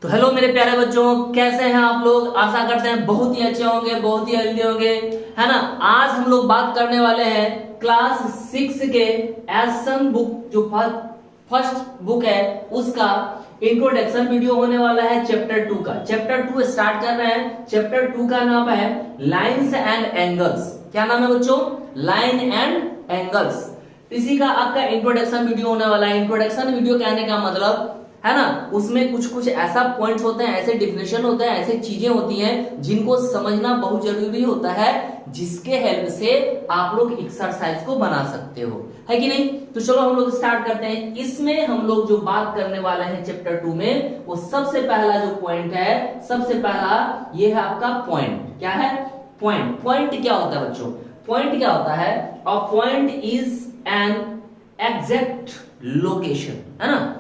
तो हेलो मेरे प्यारे बच्चों, कैसे हैं आप लोग। आशा करते हैं बहुत ही अच्छे होंगे, बहुत ही हेल्दी होंगे, है ना। आज हम लोग बात करने वाले हैं क्लास 6 के एसन बुक जो फर्स्ट बुक है उसका इंट्रोडक्शन वीडियो होने वाला है चैप्टर 2 का। चैप्टर 2 स्टार्ट कर रहे हैं। चैप्टर 2 का नाम है लाइन्स एंड एंगल्स। क्या नाम है बच्चों? Line and angles. इसी का आपका इंट्रोडक्शन वीडियो होने वाला है। इंट्रोडक्शन वीडियो कहने का मतलब है ना, उसमें कुछ कुछ ऐसा पॉइंट्स होते हैं, ऐसे डिफिनेशन होते हैं, ऐसे चीजें होती हैं जिनको समझना बहुत जरूरी होता है, जिसके हेल्प से आप लोग एक्सरसाइज को बना सकते हो, है कि नहीं। तो चलो हम लोग स्टार्ट करते हैं। इसमें हम लोग जो बात करने वाले हैं चैप्टर 2 में, वो सबसे पहला जो पॉइंट है, सबसे पहला ये है आपका पॉइंट। क्या है? पॉइंट। पॉइंट क्या होता है बच्चों? पॉइंट क्या होता है? A point is an exact location, है ना।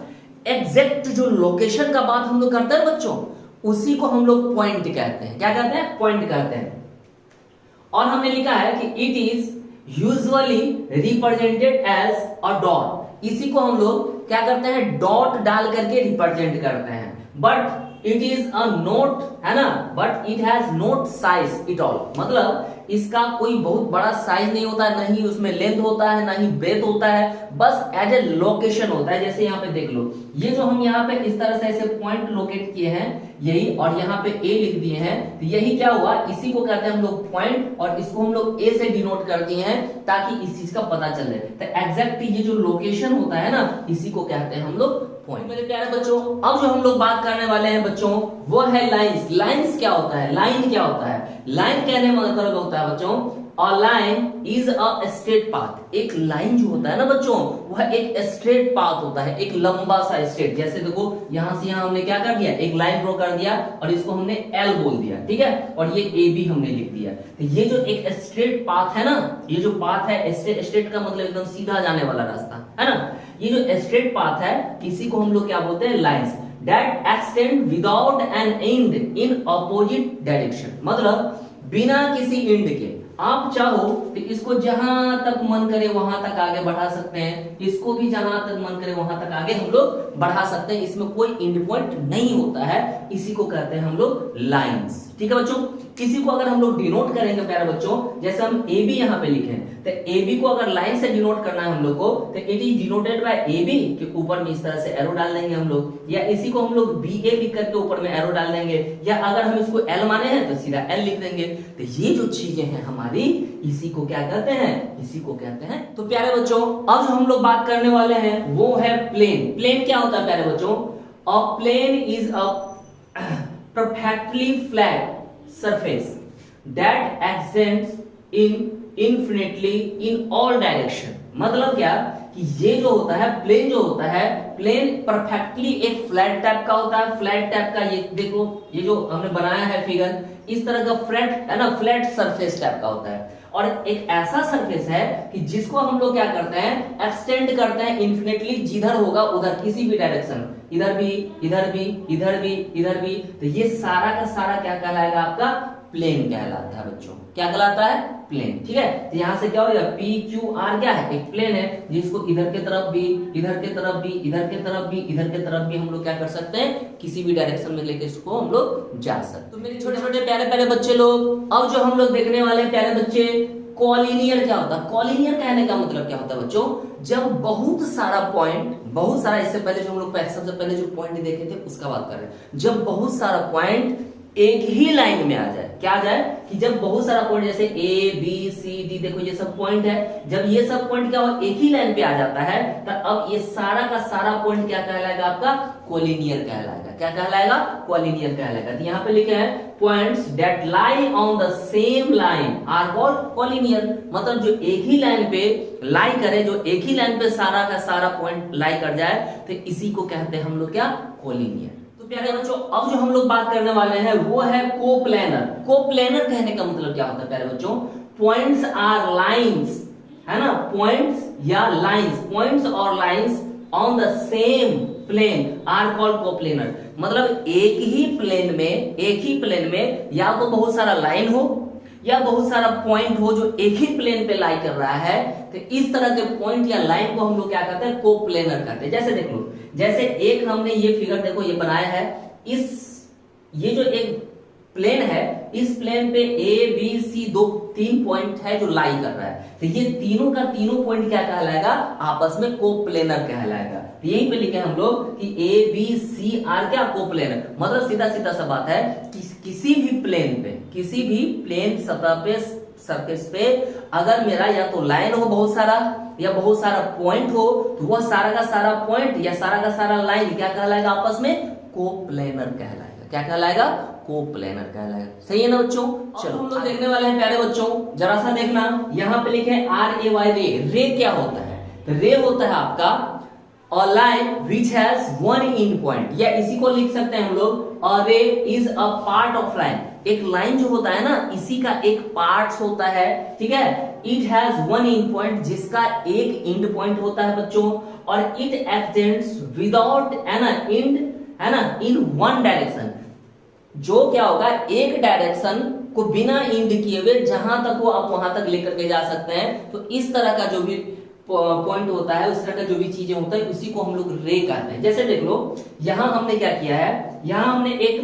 एग्जैक्ट जो लोकेशन का बात हम लोग करते हैं बच्चों, उसी को हम लोग पॉइंट कहते हैं। क्या कहते हैं? पॉइंट कहते हैं। और हमने लिखा है कि it is usually represented as a dot. इसी को हम लोग क्या करते हैं? डॉट डाल करके रिप्रेजेंट करते हैं। But it is a note, है ना, but it has note size it all. मतलब इसका कोई बहुत बड़ा साइज नहीं होता है, ना ही उसमें लेंथ होता है, ना ही ब्रेथ होता है, बस एज ए लोकेशन होता है। जैसे यहाँ पे देख लो, ये जो हम यहाँ पे इस तरह से ऐसे पॉइंट लोकेट किए हैं यही, और यहाँ पे ए लिख दिए हैं, तो यही क्या हुआ, इसी को कहते हैं हम लोग पॉइंट, और इसको हम लोग ए से डिनोट कर दिए हैं ताकि इस चीज का पता चले। तो एग्जैक्ट ये जो लोकेशन होता है ना, इसी को कहते हैं हम लोग पॉइंट। मेरे प्यारे बच्चों, अब जो हम लोग बात करने वाले हैं बच्चों, वो है लाइंस। लाइंस क्या होता है? लाइन क्या होता है? लाइन कहने का मतलब होता है बच्चों, a line is a straight path. एक लाइन जो होता है ना बच्चों, वह एक स्ट्रेट पाथ होता है, एक लंबा सा स्ट्रेट। जैसे देखो यहां से यहां हमने क्या कर दिया, एक लाइन ड्रॉ कर दिया और इसको हमने एल बोल दिया, ठीक है, और ये ए बी हमने लिख दिया। तो ये जो एक स्ट्रेट पाथ है ना, ये जो पाथ है, स्ट्रेट का मतलब एकदम सीधा जाने वाला रास्ता, है ना। ये जो स्ट्रेट पाथ है, इसी को हम लोग क्या बोलते हैं? Lines. That extend without an and in opposite direction. मतलब बिना किसी एंड के आप चाहो तो इसको जहां तक मन करे वहां तक आगे बढ़ा सकते हैं, इसको भी जहां तक मन करे वहां तक आगे हम लोग बढ़ा सकते हैं। इसमें कोई एंड पॉइंट नहीं होता है, इसी को कहते हैं हम लोग लाइंस, ठीक है बच्चों। किसी को अगर हम लोग डिनोट करेंगे प्यारे बच्चों, जैसे हम ए बी यहाँ पे लिखे, तो ए बी को अगर लाइन से डिनोट करना है हम लोग को, तो it is denoted by A B के ऊपर में इस तरह से एरो डाल देंगे हम लोग, या इसी को हम लोग बी ए लिख करके ऊपर में एरो डाल देंगे, या अगर हम इसको एल माने हैं तो सीधा एल लिख देंगे। तो ये जो चीजें हैं हमारी, इसी को क्या कहते हैं? इसी को कहते हैं। तो प्यारे बच्चों, अब जो हम लोग बात करने वाले हैं वो है प्लेन। प्लेन क्या होता है प्यारे बच्चों? A plane is a perfectly flat surface that extends in infinitely in all direction। मतलब क्या कि ये जो होता है प्लेन, जो होता है प्लेन परफेक्टली एक फ्लैट टाइप का होता है। फ्लैट टाइप का, ये देखो ये जो हमने बनाया है फिगर, इस तरह का फ्लैट है ना, फ्लैट सरफेस टाइप का होता है। और एक ऐसा सरफेस है कि जिसको हम लोग क्या करते हैं? एक्सटेंड करते हैं इन्फिनिटली, जिधर होगा उधर, किसी भी डायरेक्शन, इधर भी, इधर भी, इधर भी, इधर भी। तो ये सारा का सारा क्या कहलाएगा? आपका प्लेन कहलाता है बच्चों। क्या कहलाता है? प्लेन, ठीक है। तो यहां से क्या हो गया? पी क्यू आर क्या है? एक प्लेन है जिसको इधर के तरफ भी, इधर के तरफ भी, इधर के तरफ भी, इधर के तरफ भी हम लोग क्या कर सकते हैं? किसी भी डायरेक्शन में लेके इसको हम लोग जा सकते हैं। तो मेरे छोटे छोटे प्यारे प्यारे बच्चे लोग, अब जो हम लोग देखने वाले प्यारे बच्चे, कॉलिनियर क्या होता है? कॉलिनियर कहने का मतलब क्या होता है बच्चों? जब बहुत सारा पॉइंट, बहुत सारा, इससे पहले जो हम लोग सबसे पहले जो पॉइंट देखे थे उसका बात कर रहे हैं, जब बहुत सारा पॉइंट एक ही लाइन में आ जाए। क्या आ जाए? कि जब बहुत सारा पॉइंट, जैसे ए बी सी डी, देखो ये सब पॉइंट है, जब ये सब पॉइंट क्या हो, एक ही लाइन पे आ जाता है, तो अब ये सारा का सारा पॉइंट क्या कहलाएगा? आपका कोलिनियर कहलाएगा। क्या कहलाएगा? कोलिनियर कहलाएगा। तो यहाँ पे लिखे हैं points that lie on the same line are called collinear. मतलब जो एक ही लाइन पे लाई करे, जो एक ही लाइन पे सारा का सारा पॉइंट लाई कर जाए, तो इसी को कहते हैं हम लोग क्या? कोलिनियर। प्यारे बच्चों, अब जो हम लोग बात करने वाले हैं वो है कोप्लेनर। कोप्लेनर कहने का मतलब क्या होता है प्यारे बच्चों? पॉइंट्स आर लाइंस, है ना, पॉइंट्स या लाइंस, पॉइंट्स और lines on the same plane are called coplanar. मतलब एक ही प्लेन में, एक ही प्लेन में या तो बहुत सारा लाइन हो या बहुत सारा पॉइंट हो जो एक ही प्लेन पे लाई कर रहा है, तो इस तरह के पॉइंट या लाइन को हम लोग क्या कहते हैं? कोप्लेनर कहते हैं। जैसे देख लो, जैसे एक हमने ये फिगर देखो ये बनाया है, इस ये जो एक प्लेन है, इस प्लेन पे ए बी सी तीन पॉइंट है जो लाई कर रहा है, तो ये तीनों का तीनों पॉइंट क्या कहलाएगा, आपस में कोप्लेनर कहलाएगा। तो यहीं पे लिखे हम लोग कि ए बी सी आर क्या कोप्लेनर, मतलब सीधा सीधा सा बात है कि किसी भी प्लेन पे, किसी भी प्लेन सतह पे, सरफेस पे अगर मेरा या तो लाइन हो बहुत सारा या बहुत सारा पॉइंट हो, तो वह सारा का सारा पॉइंट या सारा का सारा लाइन क्या कहलाएगा, आपस में कोप्लेनर कहलाएगा। क्या कहलाएगा, कोप्लेनर कहलाएगा। सही है ना बच्चों। चलो हम लोग देखने वाले हैं प्यारे बच्चों, जरा सा देखना, यहाँ पे लिखे RAY, रे। रे क्या होता है, तो रे होता है आपका a line which has one end point, या इसी को लिख सकते हैं हम लोग a ray is a part of line। एक लाइन जो होता है ना, इसी का एक पार्ट होता है, ठीक है। It has one end point, जिसका एक एंड पॉइंट होता है बच्चों, और it extends without an end, है ना, in one direction। जो क्या होगा, एक डायरेक्शन को बिना एंड किए हुए जहां तक हो आप वहां तक लेकर के जा सकते हैं। तो इस तरह का जो भी पॉइंट होता है, उस तरह का जो भी चीजें होता है, उसी को हम लोग रे कहते हैं। जैसे देख लो, यहां हमने क्या किया है, यहां हमने एक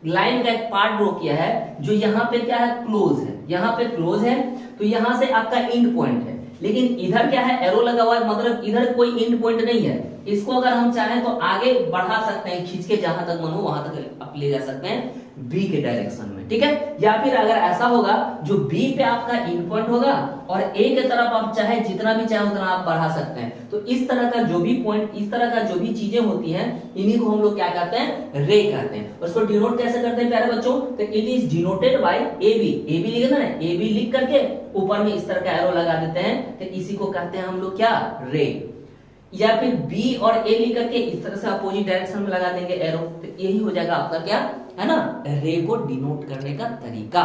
लाइन का एक पार्ट ड्रॉ किया है, जो यहाँ पे क्या है, क्लोज है, यहाँ पे क्लोज है, तो यहां से आपका एंड पॉइंट है। लेकिन इधर क्या है, एरो लगा हुआ है, मतलब इधर कोई एंड पॉइंट नहीं है। इसको अगर हम चाहें तो आगे बढ़ा सकते हैं, खींच के जहां तक मन हो वहां तक आप ले जा सकते हैं बी के डायरेक्शन में, ठीक है। या फिर अगर ऐसा होगा, जो बी पे आपका एंड पॉइंट होगा और ए की तरफ आप चाहे जितना भी चाहे उतना आप बढ़ा सकते हैं। तो इस तरह का जो भी पॉइंट, इस तरह का जो भी चीजें होती हैं, इन्हीं को हम लोग क्या कहते हैं, रे कहते हैं। उसको डिनोट कैसे करते हैं प्यारे बच्चों, तो it is denoted by A B लिखे ना, ए बी लिख करके ऊपर में इस तरह का एरो लगा देते हैं, तो इसी को कहते हैं हम लोग क्या, रे। या फिर बी और ए लिख करके इस तरह से अपोजिट डायरेक्शन में लगा देंगे एरो, तो यही हो जाएगा आपका क्या है ना, रे को डिनोट करने का तरीका।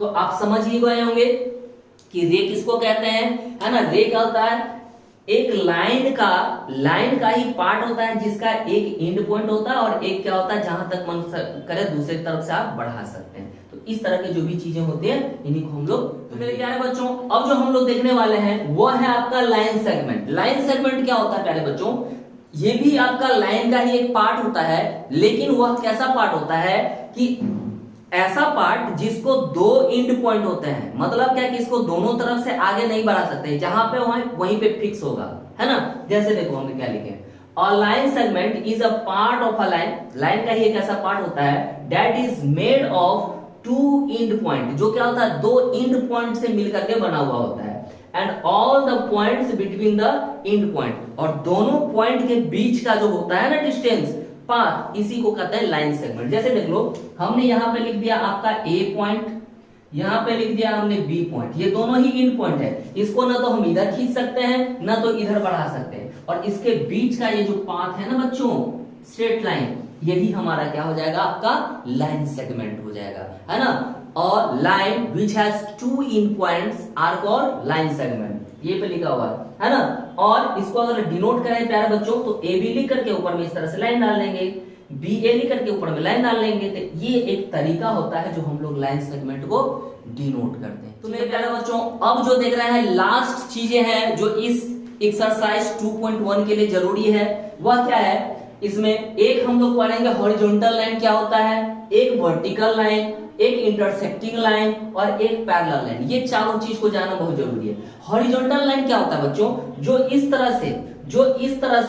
तो आप समझ ही गए होंगे कि रे किसको कहते हैं, है ना। रे क्या होता है, एक लाइन का ही पार्ट होता है, जिसका एक एंड पॉइंट होता है और एक क्या होता है, जहां तक मन करे दूसरी तरफ से आप बढ़ा सकते हैं। तो इस तरह की जो भी चीजें होती है, इन्हीं को हम लोग, तो मेरे प्यारे बच्चों अब जो हम लोग देखने वाले हैं वो है आपका लाइन सेगमेंट। लाइन सेगमेंट क्या होता है प्यारे बच्चों, ये भी आपका लाइन का ही एक पार्ट होता है, लेकिन वह कैसा पार्ट होता है कि ऐसा पार्ट जिसको दो एंड पॉइंट होते हैं, मतलब क्या कि इसको दोनों तरफ से आगे नहीं बढ़ा सकते, जहां पे वहीं पे फिक्स होगा, है ना। जैसे देखो हमने क्या लिखे, a line segment is a part of a line. Line का ही एक ऐसा पार्ट होता है that is made of two end point, जो क्या होता है, दो एंड पॉइंट से मिलकर के बना हुआ होता है, and all the points between the end point, और दोनों पॉइंट के बीच का जो होता है ना डिस्टेंस, पाथ, इसी को कहते हैं लाइन सेगमेंट। जैसे देख लो, हमने यहाँ पे लिख दिया आपका ए पॉइंट, यहाँ पे लिख दिया हमने बी पॉइंट, ये दोनों ही एंड पॉइंट है। इसको ना तो हम इधर खींच सकते हैं, ना तो इधर बढ़ा सकते हैं, और इसके बीच का ये जो पाथ है ना बच्चों, स्ट्रेट लाइन, यही हमारा क्या हो जाएगा, आपका लाइन सेगमेंट हो जाएगा, है ना। और line which has two end points are called line segment, ये पे लिखा हुआ है ना। और इसको अगर डिनोट करें प्यारे बच्चों, तो ए बी लिख करके ऊपर में इस तरह से लाइन डाल लेंगे, बी ए लिख करके ऊपर में लाइन डाल लेंगे। तो ये एक तरीका होता है जो हम लोग लाइन सेगमेंट को डिनोट करते हैं। तो मेरे प्यारे बच्चों अब जो देख रहे हैं लास्ट चीजें हैं जो इस एक्सरसाइज 2.1 के लिए जरूरी है, वह क्या है, इसमें एक हम लोग पढ़ेंगे हॉरिजॉन्टल लाइन क्या होता है, एक वर्टिकल लाइन, एक इंटरसेक्टिंग लाइन और एक पैरेलल लाइन। ये चारों चीज को जानना बहुत जरूरी है। हॉरिजॉन्टल लाइन क्या होता है बच्चों, जो इस तरह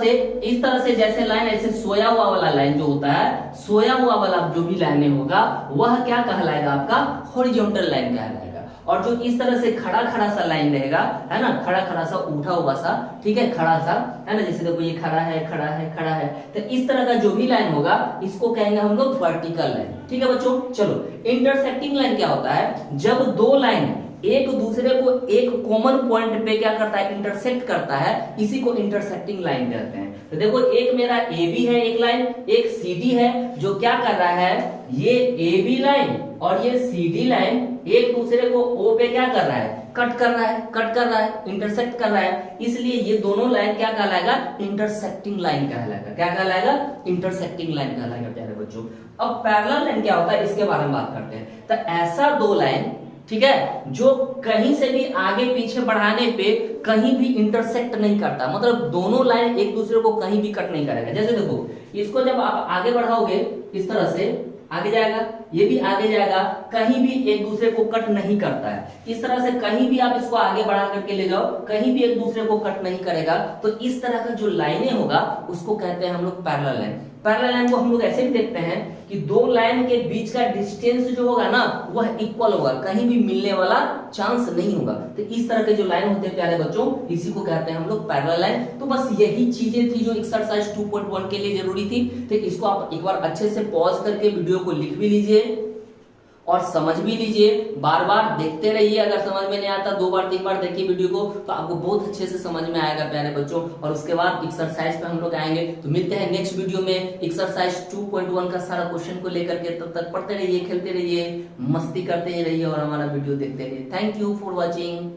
से जैसे लाइन ऐसे सोया हुआ वाला लाइन जो होता है, सोया हुआ वाला जो भी लाइन होगा वह क्या कहलाएगा, आपका हॉरिजॉन्टल लाइन कहलाएगा। और जो इस तरह से खड़ा खड़ा सा लाइन रहेगा, है ना, खड़ा खड़ा सा उठा हुआ सा, ठीक है, खड़ा सा, है ना, जैसे देखो ये खड़ा है खड़ा है खड़ा है, तो इस तरह का जो भी लाइन होगा इसको कहेंगे हम लोग वर्टिकल लाइन, ठीक है बच्चों। चलो इंटरसेक्टिंग लाइन क्या होता है, जब दो लाइन एक दूसरे को एक कॉमन पॉइंट पे क्या करता है, इंटरसेक्ट करता है, इसी को इंटरसेक्टिंग लाइन कहते हैं। तो देखो एक मेरा ए बी है एक लाइन, एक सी डी है, जो क्या कर रहा है, ये ए बी लाइन और ये सी डी लाइन एक दूसरे को ओ पे क्या कर रहा है, कट कर रहा है, इंटरसेक्ट कर रहा है, इसलिए ये दोनों लाइन क्या कहलाएगा, इंटरसेक्टिंग लाइन कहलाएगा। क्या कहलाएगा, इंटरसेक्टिंग लाइन कहलाएगा प्यारे बच्चों। अब पैरेलल लाइन क्या होता है, इसके बारे में बात करते हैं। तो ऐसा दो लाइन, ठीक है, जो कहीं से भी आगे पीछे बढ़ाने पे कहीं भी इंटरसेक्ट नहीं करता, मतलब दोनों लाइन एक दूसरे को कहीं भी कट नहीं करेगा। जैसे देखो इसको जब आप आगे बढ़ाओगे इस तरह से आगे जाएगा, ये भी आगे जाएगा, कहीं भी एक दूसरे को कट नहीं करता है। इस तरह से कहीं भी आप इसको आगे बढ़ा करके ले जाओ, कहीं भी एक दूसरे को कट नहीं करेगा। तो इस तरह का जो लाइनें होगा उसको कहते हैं हम लोग पैरेलल लाइन। पैरेलल लाइन को हम लोग ऐसे भी देखते हैं कि दो लाइन के बीच का डिस्टेंस जो होगा ना वह इक्वल होगा, कहीं भी मिलने वाला चांस नहीं होगा। तो इस तरह के जो लाइन होते हैं प्यारे बच्चों, इसी को कहते हैं हम लोग पैरेलल लाइन। तो बस यही चीजें थी जो एक्सरसाइज 2.1 के लिए जरूरी थी। तो इसको आप एक बार अच्छे से पॉज करके वीडियो को लिख भी लीजिए और समझ भी लीजिए, बार बार देखते रहिए। अगर समझ में नहीं आता 2 बार 3 बार देखिए वीडियो को, तो आपको बहुत अच्छे से समझ में आएगा प्यारे बच्चों। और उसके बाद एक्सरसाइज पे हम लोग आएंगे। तो मिलते हैं नेक्स्ट वीडियो में एक्सरसाइज 2.1 का सारा क्वेश्चन को लेकर के। तब तक पढ़ते रहिए, खेलते रहिए, मस्ती करते रहिए और हमारा वीडियो देखते रहिए। Thank you for watching.